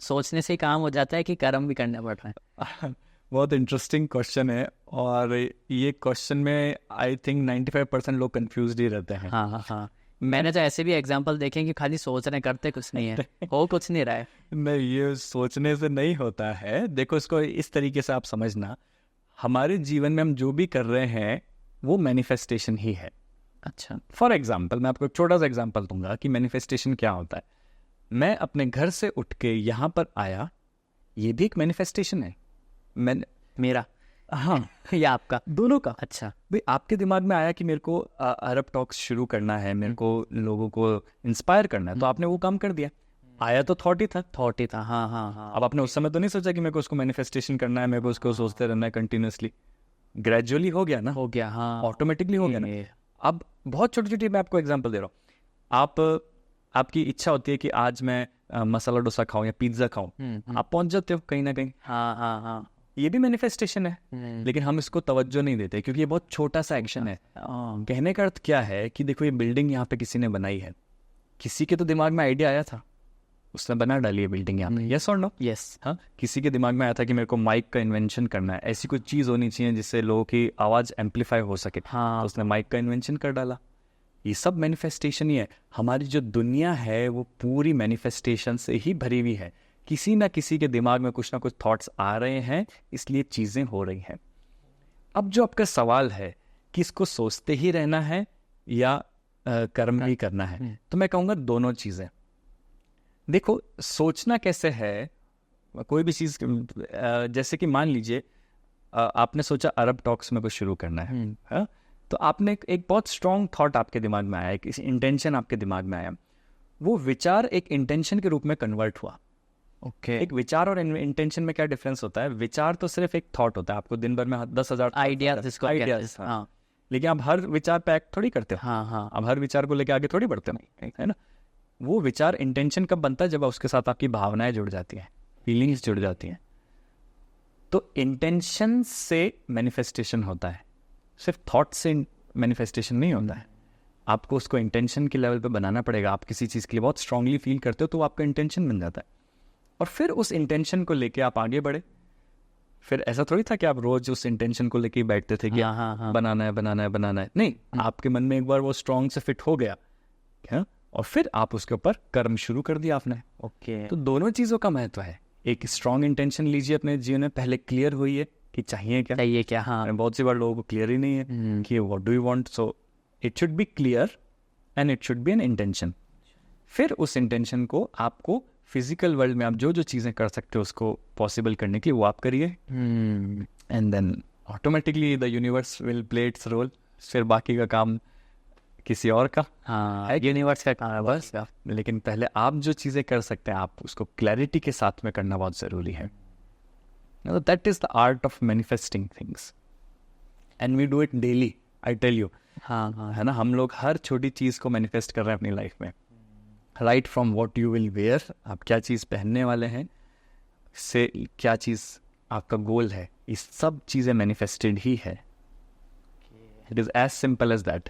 सोचने से ही काम हो जाता है कि कर्म भी करना पड़ रहा है? बहुत इंटरेस्टिंग क्वेश्चन है, और ये क्वेश्चन में आई थिंक 95% लोग कंफ्यूज ही रहते हैं। हाँ हाँ हाँ, मैंने तो ऐसे भी एग्जांपल देखे कि खाली सोच रहे करते कुछ नहीं है, हो कुछ नहीं रहा है। नहीं, ये सोचने से नहीं होता है। देखो, इसको इस तरीके से आप समझना, हमारे जीवन में हम जो भी कर रहे हैं वो मैनिफेस्टेशन ही है। अच्छा। फॉर एग्जाम्पल, मैं आपको एक छोटा सा एग्जाम्पल दूंगा कि मैनिफेस्टेशन क्या होता है। मैं अपने घर से उठ के यहाँ पर आया, ये भी एक मैनिफेस्टेशन है। मैं मेरा? हाँ, या आपका? दोनों का। अच्छा। भाई, आपके दिमाग में आया कि मेरे को अरब टॉक्स शुरू करना है, मेरे को लोगों को इंस्पायर करना है, तो आपने वो काम कर दिया। आया तो थॉट ही था। थॉट ही था, हाँ हाँ हाँ। अब आपने उस समय तो नहीं सोचा कि मेरे को उसको मैनिफेस्टेशन करना है, मेरे को उसको सोचते रहना है कंटिन्यूअसली। ग्रेजुअली हो गया ना, हो गया, हाँ। ऑटोमेटिकली हो गया ना। अब बहुत छोटी छोटी, मैं आपको एग्जांपल दे रहा हूँ। आपकी इच्छा होती है कि आज मैं मसाला डोसा खाऊं या पिज्ज़ा खाऊं, आप पहुंच जाते हो कहीं ना कहीं। हाँ हाँ हाँ। ये भी मैनिफेस्टेशन है, लेकिन हम इसको तवज्जो नहीं देते क्योंकि ये बहुत छोटा सा एक्शन है। कहने का अर्थ क्या है कि देखो, ये बिल्डिंग यहाँ पे किसी ने बनाई है, किसी के तो दिमाग में आइडिया आया था, उसने बना डाली है बिल्डिंग यहाँ पे। यस और नो? यस। हाँ, किसी के दिमाग में आया था कि मेरे को माइक का इन्वेंशन करना है, ऐसी कोई चीज़ होनी चाहिए जिससे लोगों की आवाज़ एम्पलीफाई हो सके, हाँ, तो उसने माइक का इन्वेंशन कर डाला। ये सब मैनिफेस्टेशन ही है। हमारी जो दुनिया है वो पूरी मैनिफेस्टेशन से ही भरी हुई है। किसी ना किसी के दिमाग में कुछ ना कुछ थॉट्स आ रहे हैं, इसलिए चीज़ें हो रही हैं। अब जो आपका सवाल है कि इसको सोचते ही रहना है या कर्म भी करना है, तो मैं कहूँगा दोनों चीज़ें। देखो, सोचना कैसे है, कोई भी चीज़, जैसे कि मान लीजिए आपने सोचा अरब टॉक्स में कुछ शुरू करना है, हाँ? तो आपने एक बहुत स्ट्रॉन्ग थॉट आपके दिमाग में आया, एक इंटेंशन आपके दिमाग में आया, वो विचार एक इंटेंशन के रूप में कन्वर्ट हुआ। ओके। एक विचार और इंटेंशन में क्या डिफरेंस होता है? विचार तो सिर्फ एक थॉट होता है, आपको दिन भर में 10,000 आइडिया जिसको कहते हैं, आइडियाज, हाँ। लेकिन आप हर विचार पे एक्ट थोड़ी करते हो। हाँ हाँ। आप हर विचार को लेके आगे थोड़ी बढ़ते हो, है ना? वो विचार, इंटेंशन कब बनता है? जब उसके साथ आपकी भावनाएं जुड़ जाती हैं, फीलिंग्स जुड़ जाती हैं। तो इंटेंशन से मैनिफेस्टेशन होता है, सिर्फ थॉट से मैनिफेस्टेशन नहीं होता है। आपको उसको इंटेंशन के लेवल पे बनाना पड़ेगा। आप किसी चीज़ के लिए बहुत स्ट्रांगली फील करते हो तो वो आपका इंटेंशन बन जाता है, और फिर उस इंटेंशन को लेके आप आगे बढ़े। फिर ऐसा थोड़ी था कि आप रोज उस इंटेंशन को लेके बैठते थे कि बनाना है बनाना है बनाना है। नहीं, आपके मन में एक बार वो स्ट्रांग से फिट हो गया, क्या, और फिर आप उसके ऊपर कर्म शुरू कर दिया आपने। ओके। तो दोनों चीज़ों का महत्व है। एक स्ट्रांग इंटेंशन लीजिए अपने जीवन में, पहले क्लियर हुई है कि चाहिए क्या। चाहिए क्या, हाँ। बहुत सी बार लोगों को क्लियर ही नहीं है कि what do you want. So it should be clear and it should be an intention. फिर उस इंटेंशन को आपको फिजिकल वर्ल्ड में आप जो जो चीज़ें कर सकते हो उसको पॉसिबल करने के लिए वो आप करिए, and then automatically the universe will play its role. फिर बाकी का काम किसी और का, हाँ, यूनिवर्स का काम है बस। लेकिन पहले आप जो चीज़ें कर सकते हैं आप उसको क्लैरिटी के साथ में करना बहुत ज़रूरी है। That is the art of manifesting things, and we do it daily, I tell you. हाँ हाँ, है ना, हम लोग हर छोटी चीज़ को मैनिफेस्ट कर रहे हैं अपनी लाइफ में। Right from what you will where, आप क्या चीज़ पहनने वाले हैं, से क्या चीज़ आपका गोल है, ये सब चीज़ें मैनिफेस्टेड ही है। It is as simple as that.